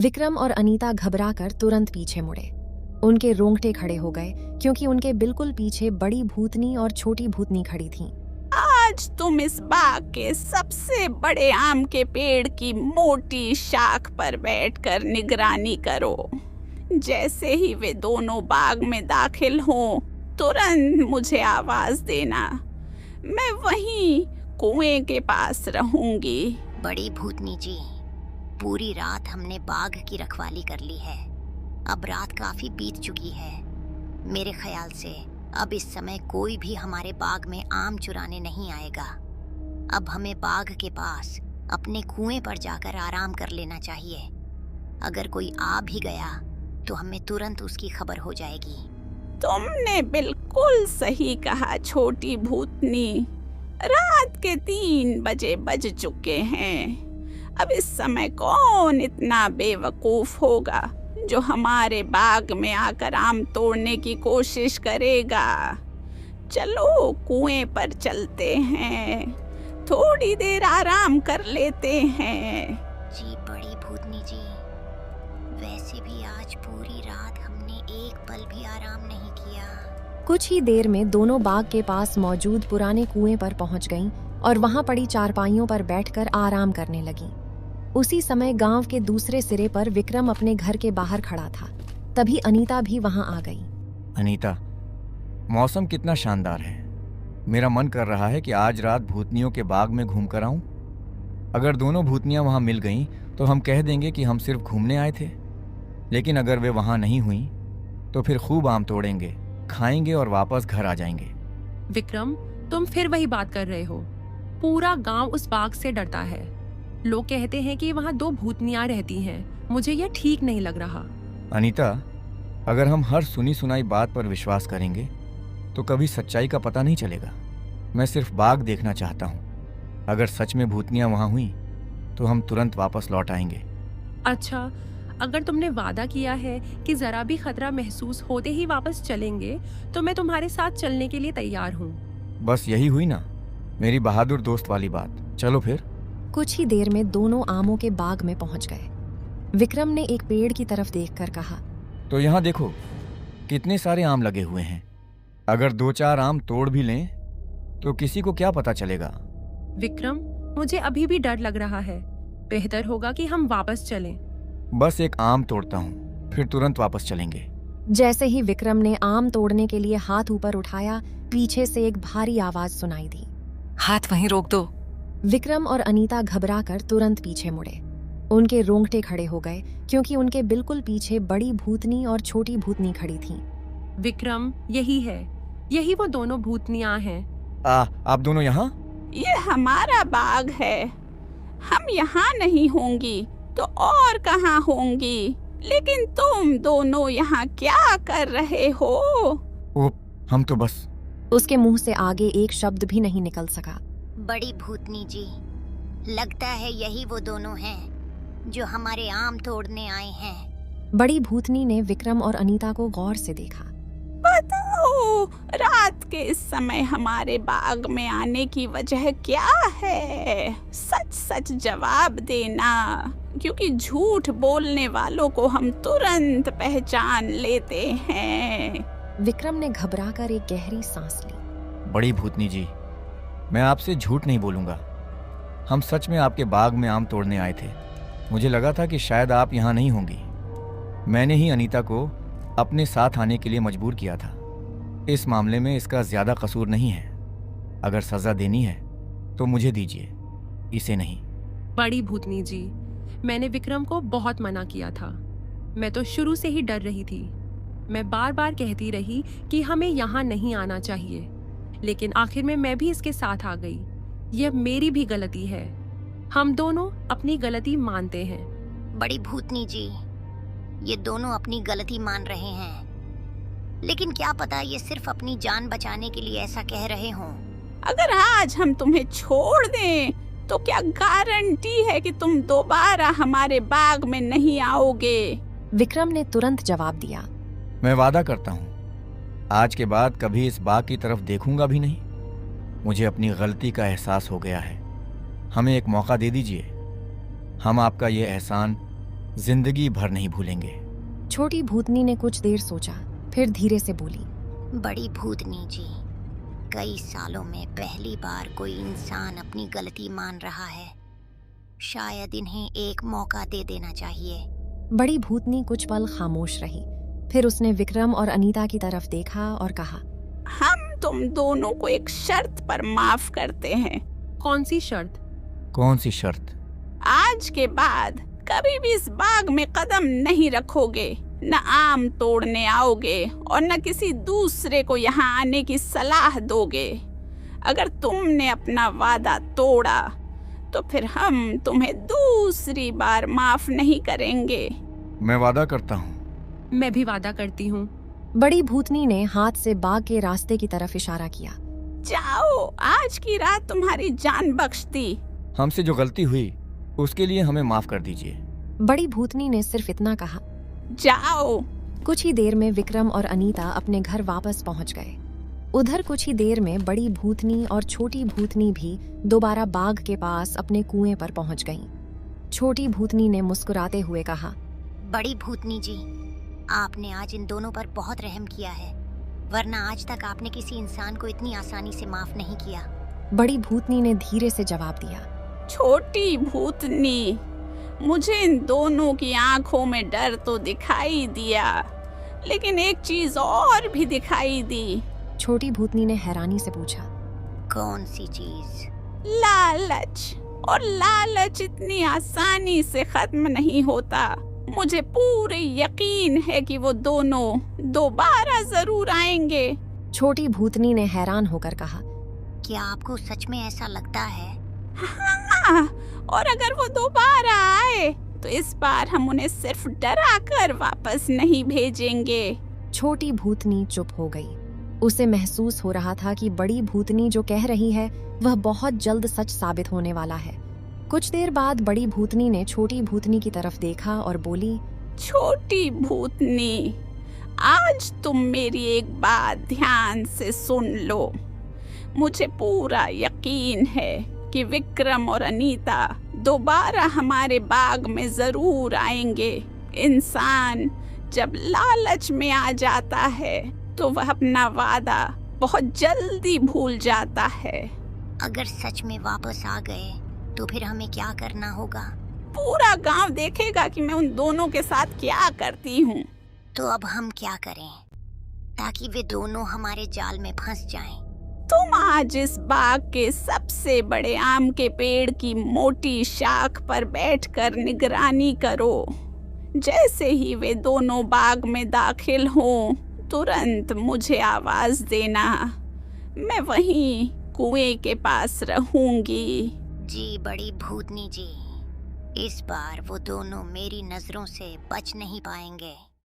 विक्रम और अनीता घबराकर तुरंत पीछे मुड़े। उनके रोंगटे खड़े हो गए क्योंकि उनके बिल्कुल पीछे बड़ी भूतनी और छोटी भूतनी खड़ी थीं। आज तुम इस बाग के सबसे बड़े आम के पेड़ की मोटी शाख पर बैठकर निगरानी करो। जैसे ही वे दोनों बाग में दाखिल हों, तुरंत मुझे आवाज देना। मैं वहीं कुएं के पास रहूंगी। बड़ी भूतनी जी, पूरी रात हमने बाघ की रखवाली कर ली है। अब रात काफी बीत चुकी है। मेरे ख्याल से अब इस समय कोई भी हमारे बाग में आम चुराने नहीं आएगा। अब हमें बाघ के पास अपने कुएं पर जाकर आराम कर लेना चाहिए। अगर कोई आ भी गया तो हमें तुरंत उसकी खबर हो जाएगी। तुमने बिल्कुल सही कहा छोटी भूतनी। रात के 3 बजे बज चुके हैं। अब इस समय कौन इतना बेवकूफ होगा जो हमारे बाग में आकर आम तोड़ने की कोशिश करेगा। चलो कुएं पर चलते हैं, थोड़ी देर आराम कर लेते हैं। जी बड़ी भूतनी जी, वैसे भी आज पूरी रात हमने एक पल भी आराम नहीं किया। कुछ ही देर में दोनों बाग के पास मौजूद पुराने कुएं पर पहुंच गईं और वहां पड़ी चारपाइयों पर बैठकर आराम करने लगीं। उसी समय गांव के दूसरे सिरे पर विक्रम अपने घर के बाहर खड़ा था। तभी अनीता भी वहां आ गई। अनीता, मौसम कितना शानदार है। मेरा मन कर रहा है कि आज रात भूतनियों के बाग में घूम कर आऊं। अगर दोनों भूतनियां वहां मिल गईं तो हम कह देंगे कि हम सिर्फ घूमने आए थे। लेकिन अगर वे वहां नहीं हुई तो फिर खूब आम तोड़ेंगे, खाएंगे और वापस घर आ जाएंगे। विक्रम, तुम फिर वही बात कर रहे हो। पूरा गांव उस बाग से डरता है। लोग कहते हैं कि वहां 2 भूतनियां रहती हैं। मुझे यह ठीक नहीं लग रहा। अनीता, अगर हम हर सुनी सुनाई बात पर विश्वास करेंगे तो कभी सच्चाई का पता नहीं चलेगा। मैं सिर्फ बाग देखना चाहता हूँ। अगर सच में भूतनियां वहां हुई तो हम तुरंत वापस लौट आएंगे। अच्छा, अगर तुमने वादा किया है कि जरा भी खतरा महसूस होते ही वापस चलेंगे तो मैं तुम्हारे साथ चलने के लिए तैयार हूँ। बस यही हुई ना मेरी बहादुर दोस्त वाली बात। चलो फिर। कुछ ही देर में दोनों आमों के बाग में पहुंच गए। विक्रम ने एक पेड़ की तरफ देखकर कहा, तो यहाँ देखो कितने सारे आम लगे हुए हैं। अगर 2-4 आम तोड़ भी लें तो किसी को क्या पता चलेगा। विक्रम, मुझे अभी भी डर लग रहा है। बेहतर होगा कि हम वापस चलें। बस एक आम तोड़ता हूँ, फिर तुरंत वापस चलेंगे। जैसे ही विक्रम ने आम तोड़ने के लिए हाथ ऊपर उठाया, पीछे से एक भारी आवाज सुनाई दी। हाथ वहीं रोक दो। विक्रम और अनीता घबराकर तुरंत पीछे मुड़े। उनके रोंगटे खड़े हो गए क्योंकि उनके बिल्कुल पीछे बड़ी भूतनी और छोटी भूतनी खड़ी थीं। विक्रम, यही है। यही वो दोनों भूतनियां हैं। आप दोनों यहाँ? ये हमारा बाग है। हम यहाँ नहीं होंगी तो और कहाँ होंगी। लेकिन तुम दोनों यहाँ क्या कर रहे हो? हम तो बस। उसके मुंह से आगे एक शब्द भी नहीं निकल सका। बड़ी भूतनी जी, लगता है यही वो दोनों हैं जो हमारे आम तोड़ने आए हैं। बड़ी भूतनी ने विक्रम और अनीता को गौर से देखा। बताओ, रात के इस समय हमारे बाग में आने की वजह क्या है? सच सच जवाब देना, क्योंकि झूठ बोलने वालों को हम तुरंत पहचान लेते हैं। विक्रम ने घबराकर एक गहरी सांस ली। बड़ी भूतनी जी, मैं आपसे झूठ नहीं बोलूंगा। हम सच में आपके बाग में आम तोड़ने आए थे। मुझे लगा था कि शायद आप यहाँ नहीं होंगी। मैंने ही अनीता को अपने साथ आने के लिए मजबूर किया था। इस मामले में इसका ज्यादा कसूर नहीं है। अगर सजा देनी है तो मुझे दीजिए, इसे नहीं। बड़ी भूतनी जी, मैंने विक्रम को बहुत मना किया था। मैं तो शुरू से ही डर रही थी। मैं बार बार कहती रही कि हमें यहाँ नहीं आना चाहिए, लेकिन आखिर में मैं भी इसके साथ आ गई। यह मेरी भी गलती है। हम दोनों अपनी गलती मानते हैं। बड़ी भूतनी जी, ये दोनों अपनी गलती मान रहे हैं, लेकिन क्या पता ये सिर्फ अपनी जान बचाने के लिए ऐसा कह रहे हों। अगर आज हम तुम्हें छोड़ दें तो क्या गारंटी है कि तुम दोबारा हमारे बाग में नहीं आओगे? विक्रम ने तुरंत जवाब दिया। मैं वादा करता हूँ आज के बाद कभी इस बाग की तरफ देखूंगा भी नहीं। मुझे अपनी गलती का एहसास हो गया है। हमें एक मौका दे दीजिए। हम आपका ये एहसान जिंदगी भर नहीं भूलेंगे। छोटी भूतनी ने कुछ देर सोचा, फिर धीरे से बोली। बड़ी भूतनी जी, कई सालों में पहली बार कोई इंसान अपनी गलती मान रहा है। शायद इन्हें एक मौका दे देना चाहिए। बड़ी भूतनी कुछ पल खामोश रही, फिर उसने विक्रम और अनीता की तरफ देखा और कहा, हम तुम दोनों को एक शर्त पर माफ करते हैं। कौन सी शर्त? कौन सी शर्त? आज के बाद कभी भी इस बाग में कदम नहीं रखोगे, न आम तोड़ने आओगे और न किसी दूसरे को यहाँ आने की सलाह दोगे। अगर तुमने अपना वादा तोड़ा तो फिर हम तुम्हें दूसरी बार माफ नहीं करेंगे। मैं वादा करता हूँ। मैं भी वादा करती हूँ। बड़ी भूतनी ने हाथ से बाग के रास्ते की तरफ इशारा किया। जाओ, आज की रात तुम्हारी जान बख्श दी। हमसे जो गलती हुई उसके लिए हमें माफ कर दीजिए। बड़ी भूतनी ने सिर्फ इतना कहा। जाओ। कुछ ही देर में विक्रम और अनीता अपने घर वापस पहुंच गए। उधर कुछ ही देर में बड़ी भूतनी और छोटी भूतनी भी दोबारा बाग के पास अपने कुएं पर पहुंच गईं। छोटी भूतनी ने मुस्कुराते हुए कहा, बड़ी भूतनी जी, आपने आज इन दोनों पर बहुत रहम किया है, वरना आज तक आपने किसी इंसान को इतनी आसानी से माफ नहीं किया। बड़ी भूतनी ने धीरे से जवाब दिया। छोटी भूतनी, मुझे इन दोनों की आंखों में डर तो दिखाई दिया, लेकिन एक चीज और भी दिखाई दी। छोटी भूतनी ने हैरानी से पूछा, कौन सी चीज? लालच। और लालच इतनी आसानी से खत्म नहीं होता। मुझे पूरे यकीन है कि वो दोनों दोबारा जरूर आएंगे। छोटी भूतनी ने हैरान होकर कहा, क्या आपको सच में ऐसा लगता है? हाँ, और अगर वो दोबारा आए तो इस बार हम उन्हें सिर्फ डरा कर वापस नहीं भेजेंगे। छोटी भूतनी चुप हो गई। उसे महसूस हो रहा था कि बड़ी भूतनी जो कह रही है वह बहुत जल्द सच साबित होने वाला है। कुछ देर बाद बड़ी भूतनी ने छोटी भूतनी की तरफ देखा और बोली, छोटी भूतनी, आज तुम मेरी एक बात ध्यान से सुन लो। मुझे पूरा यकीन है कि विक्रम और अनीता दोबारा हमारे बाग में जरूर आएंगे। इंसान जब लालच में आ जाता है तो वह अपना वादा बहुत जल्दी भूल जाता है। अगर सच में वापस आ गए तो फिर हमें क्या करना होगा? पूरा गांव देखेगा कि मैं उन दोनों के साथ क्या करती हूँ। तो अब हम क्या करें ताकि वे दोनों हमारे जाल में फंस जाएं? तुम आज इस बाग के सबसे बड़े आम के पेड़ की मोटी शाख पर बैठकर निगरानी करो। जैसे ही वे दोनों बाग में दाखिल हों, तुरंत मुझे आवाज देना। मैं वहीं कुएं के पास रहूंगी। जी बड़ी भूतनी जी, इस बार वो दोनों मेरी नजरों से बच नहीं पाएंगे।